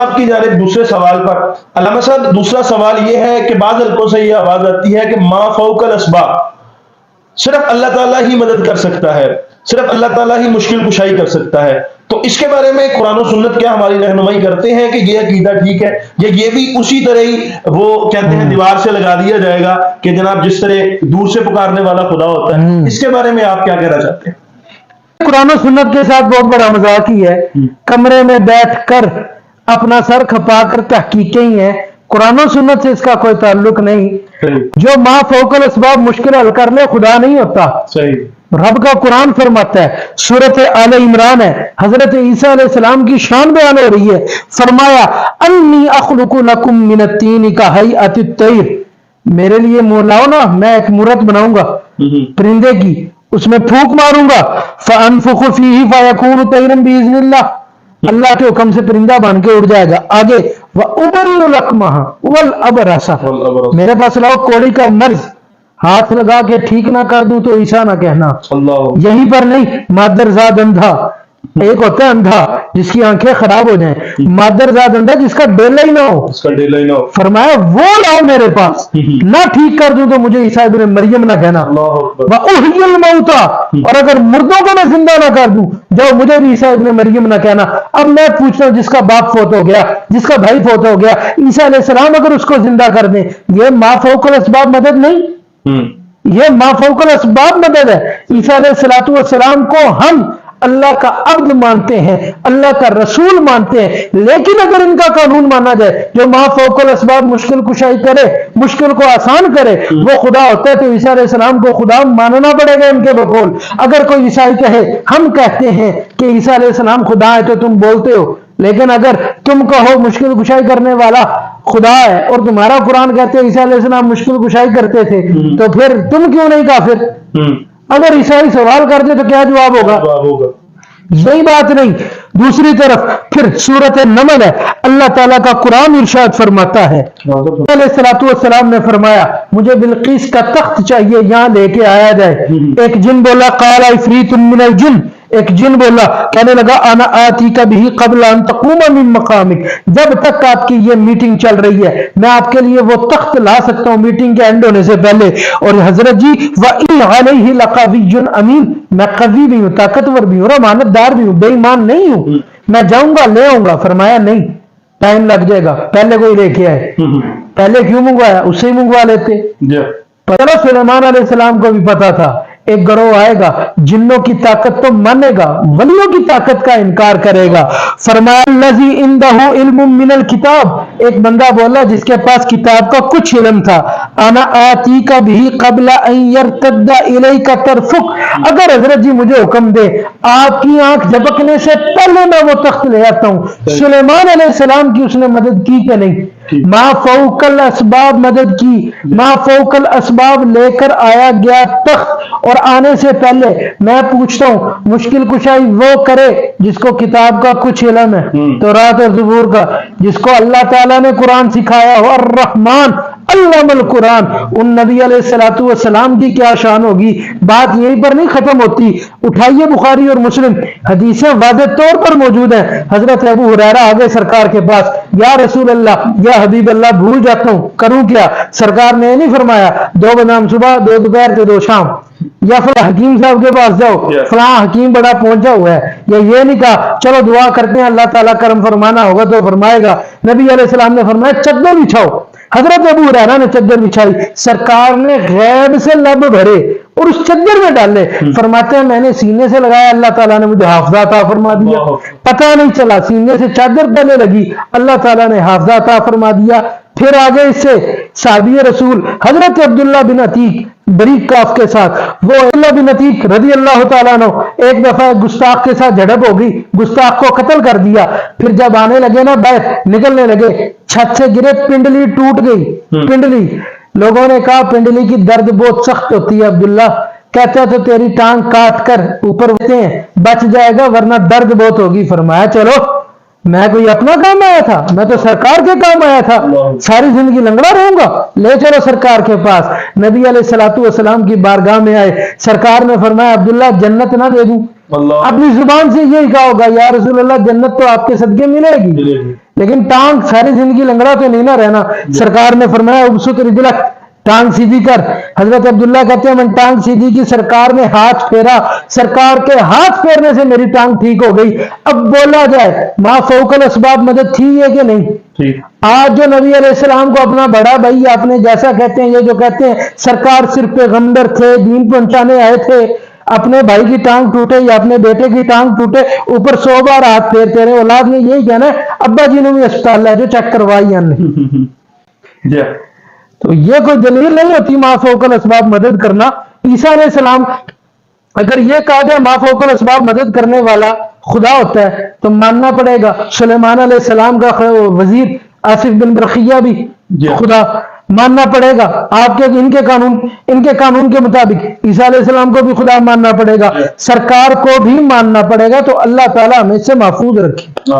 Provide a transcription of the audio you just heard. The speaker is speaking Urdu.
آپ کی جانب دوسرے سوال پر علامہ صاحب، دوسرا سوال یہ ہے کہ بعض حلقوں سے یہ آواز آتی ہے کہ ما فوق الاسباب، صرف اللہ تعالیٰ ہی مدد کر سکتا ہے، صرف اللہ تعالیٰ ہی مشکل کشائی کر سکتا ہے، تو اس کے بارے میں قرآن و سنت کیا ہماری رہنمائی کرتے ہیں کہ یہ عقیدہ ٹھیک ہے، یا یہ بھی اسی طرح ہی وہ کہتے ہیں دیوار سے لگا دیا جائے گا کہ جناب جس طرح دور سے پکارنے والا خدا ہوتا ہے؟ اس کے بارے میں آپ کیا کہنا چاہتے ہیں؟ قرآن و سنت کے ساتھ بہت بڑا مذاق ہی ہے، کمرے میں بیٹھ کر اپنا سر کھپا کر تحقیقیں ہی ہیں، قرآن و سنت سے اس کا کوئی تعلق نہیں۔ جو ما فوق الاسباب مشکل حل کر لے خدا نہیں ہوتا۔ صحیح، رب کا قرآن فرماتا ہے، سورۃ آل عمران ہے، حضرت عیسیٰ علیہ السلام کی شان بیان ہو رہی ہے، فرمایا انی اخلق لکم من الطین کہیئۃ الطیر، میرے لیے مولاؤ نا، میں ایک مورت بناؤں گا پرندے کی، اس میں پھونک ماروں گا، فانفخ فیہ فیکون طیرا باذن اللہ، اللہ کے حکم سے پرندہ بن کے اڑ جائے گا۔ آگے وَأُبْرِئُ الْأَكْمَحَ وَالْأَبْرَصَ، میرے پاس لاؤ کوڑی کا مرض، ہاتھ لگا کے ٹھیک نہ کر دوں تو عیسیٰ نہ کہنا۔ یہیں پر نہیں، مادرزاد اندھا، ایک ہوتا ہے اندھا جس کی آنکھیں خراب ہو جائیں، مادرزاد اندھا جس کا ڈیلا ہی نہ ہو، فرمایا وہ لاؤ میرے پاس، نہ ٹھیک کر دوں تو مجھے عیسیٰ ابن مریم نہ کہنا۔ وَأُحْيِي الْمَوْتَى، اور اگر مردوں کو میں زندہ نہ کر دوں جو مجھے بھی عیسیٰ ابن مریم نہ کہنا۔ اب میں پوچھتا ہوں، جس کا باپ فوت ہو گیا، جس کا بھائی فوت ہو گیا، عیسیٰ علیہ السلام اگر اس کو زندہ کر دیں، یہ ما فوق الاسباب مدد نہیں؟ یہ ما فوق الاسباب مدد ہے۔ عیسیٰ علیہ السلام کو ہم اللہ کا عبد مانتے ہیں، اللہ کا رسول مانتے ہیں، لیکن اگر ان کا قانون مانا جائے جو ما فوق الاسباب مشکل کشائی کرے، مشکل کو آسان کرے، وہ خدا ہوتا ہے، تو عیسیٰ علیہ السلام کو خدا ماننا پڑے گا ان کے بقول۔ اگر کوئی عیسائی کہے ہم کہتے ہیں کہ عیسیٰ علیہ السلام خدا ہے تو تم بولتے ہو، لیکن اگر تم کہو مشکل کشائی کرنے والا خدا ہے اور تمہارا قرآن کہتے ہیں عیسیٰ علیہ السلام مشکل کشائی کرتے تھے، تو پھر تم کیوں نہیں کافر؟ اگر عیسائی سوال کرتے تو کیا جواب ہوگا؟ یہی بات نہیں۔ دوسری طرف پھر سورۃ النمل ہے، اللہ تعالیٰ کا قرآن ارشاد فرماتا ہے، علیہ السلام نے فرمایا مجھے بلقیس کا تخت چاہیے، یہاں لے کے آیا جائے۔ ایک جن بولا قال عفریت من الجن، ایک جن بولا، کہنے لگا انا آتیک بہ قبل ان تقوم من مقامک، جب تک آپ کی یہ میٹنگ چل رہی ہے میں آپ کے لیے وہ تخت لا سکتا ہوں میٹنگ کے اینڈ ہونے سے پہلے۔ اور حضرت جی وَإِنْ عَلَيْهِ لَقَوِيٌّ أَمِينٌ، میں قوی بھی ہوں، طاقتور بھی ہوں، امانت دار بھی ہوں، بے ایمان نہیں ہوں، میں جاؤں گا لے آؤں گا۔ فرمایا نہیں، ٹائم لگ جائے گا، پہلے کوئی لے کے آئے۔ پہلے کیوں منگوایا؟ اس سے ہی منگوا لیتے۔ چلو سلیمان علیہ السلام کو بھی پتا تھا ایک گروہ آئے گا، جنوں کی طاقت تو مانے گا، ولیوں کی طاقت کا انکار کرے گا۔ فرمایا الذی عندہ علم من الکتاب، ایک بندہ بولا جس کے پاس کتاب کا کچھ علم تھا، انا آتیک بہ قبل ان یرتد الیک طرفک، اگر حضرت جی مجھے حکم دے آپ کی آنکھ جھپکنے سے پہلے میں وہ تخت لے آتا ہوں۔ سلیمان علیہ السلام کی اس نے مدد کی کہ نہیں؟ ما فوق الاسباب مدد کی، ما فوق الاسباب لے کر آیا گیا تخت۔ اور آنے سے پہلے میں پوچھتا ہوں مشکل کشائی وہ کرے جس کو کتاب کا کچھ علم ہے، تورات اور زبور کا، جس کو اللہ تعالیٰ نے قرآن سکھایا ہو، الرحمن علم القرآن، ان نبی علیہ السلام کی کیا شان ہوگی؟ بات یہیں پر نہیں ختم ہوتی، اٹھائیے بخاری اور مسلم، حدیثیں واضح طور پر موجود ہیں۔ حضرت ابو ہریرہ آگے سرکار کے پاس، یا رسول اللہ یا حبیب اللہ بھول جاتا ہوں کروں کیا؟ سرکار نے نہیں فرمایا 2 بادام صبح 2 دوپہر کے 2 شام، یا فلاں حکیم صاحب کے پاس جاؤ فلاں حکیم بڑا پہنچا ہوا ہے، یا یہ نہیں کہا چلو دعا کرتے ہیں اللہ تعالیٰ کرم فرمانا ہوگا تو فرمائے گا۔ نبی علیہ السلام نے فرمایا چادر بچھاؤ، حضرت ابو ہریرہ نے چادر بچھائی، سرکار نے غیب سے لب بھرے اور اس چادر میں ڈالے، فرماتے ہیں میں نے سینے سے لگایا، اللہ تعالیٰ نے مجھے حافظہ عطا فرما دیا، پتہ نہیں چلا سینے سے چادر پہلے لگی، اللہ تعالیٰ نے حافظہ عطا فرما دیا۔ پھر آگے اس سے صحابی رسول حضرت عبداللہ بن عتیق بریک کاف کے ساتھ، وہ عبداللہ بن عتیق رضی اللہ تعالیٰ عنہ ایک دفعہ گستاخ کے ساتھ جھڑپ ہو گئی، گستاخ کو قتل کر دیا، پھر جب آنے لگے نا باہر نکلنے لگے، چھت سے گرے، پنڈلی ٹوٹ گئی، پنڈلی، لوگوں نے کہا پنڈلی کی درد بہت سخت ہوتی ہے عبداللہ، کہتا تو تیری ٹانگ کاٹ کر اوپر ہوتے ہیں بچ جائے گا ورنہ درد بہت ہوگی۔ فرمایا چلو میں کوئی اپنا کام آیا تھا، میں تو سرکار کے کام آیا تھا، ساری زندگی لنگڑا رہوں گا، لے چلو سرکار کے پاس۔ نبی علیہ السلام کی بارگاہ میں آئے، سرکار نے فرمایا عبداللہ جنت نہ دے دوں؟ اپنی زبان سے یہی کہا ہوگا یا رسول اللہ جنت تو آپ کے صدقے ملے گی، لیکن ٹانگ ساری زندگی لنگڑا تو نہیں نہ رہنا. سرکار نے فرمایا ابسط رجلک، ٹانگ سیدھی کر. حضرت عبداللہ کہتے ہیں میں نے ٹانگ سیدھی کی، سرکار نے ہاتھ پھیرا، سرکار کے ہاتھ پھیرنے سے میری ٹانگ ٹھیک ہو گئی. اب بولا جائے ما فوق الاسباب مدد تھی ہے کہ نہیں؟ آج جو نبی علیہ السلام کو اپنا بڑا بھائی اپنے جیسا کہتے ہیں، یہ جو کہتے ہیں سرکار صرف پیغمبر تھے، دین پہنچانے آئے تھے، اپنے بھائی کی ٹانگ ٹوٹے یا اپنے بیٹے کی ٹانگ ٹوٹے اوپر 100 بار ہاتھ پھیرتے رہے. اولاد نے یہی کہنا ہے ابا جی نے بھی اسپتال ہے جو چیک کروائی ہم نے. تو یہ کوئی دلیل نہیں ہوتی ما فوق الاسباب مدد کرنا. عیسیٰ علیہ السلام اگر یہ کہا جائے ما فوق الاسباب مدد کرنے والا خدا ہوتا ہے تو ماننا پڑے گا سلیمان علیہ السلام کا وزیر آصف بن برقیہ بھی خدا ماننا پڑے گا. آپ کے ان کے قانون کے مطابق عیسیٰ علیہ السلام کو بھی خدا ماننا پڑے گا، سرکار کو بھی ماننا پڑے گا. تو اللہ تعالیٰ ہمیں اس سے محفوظ رکھے.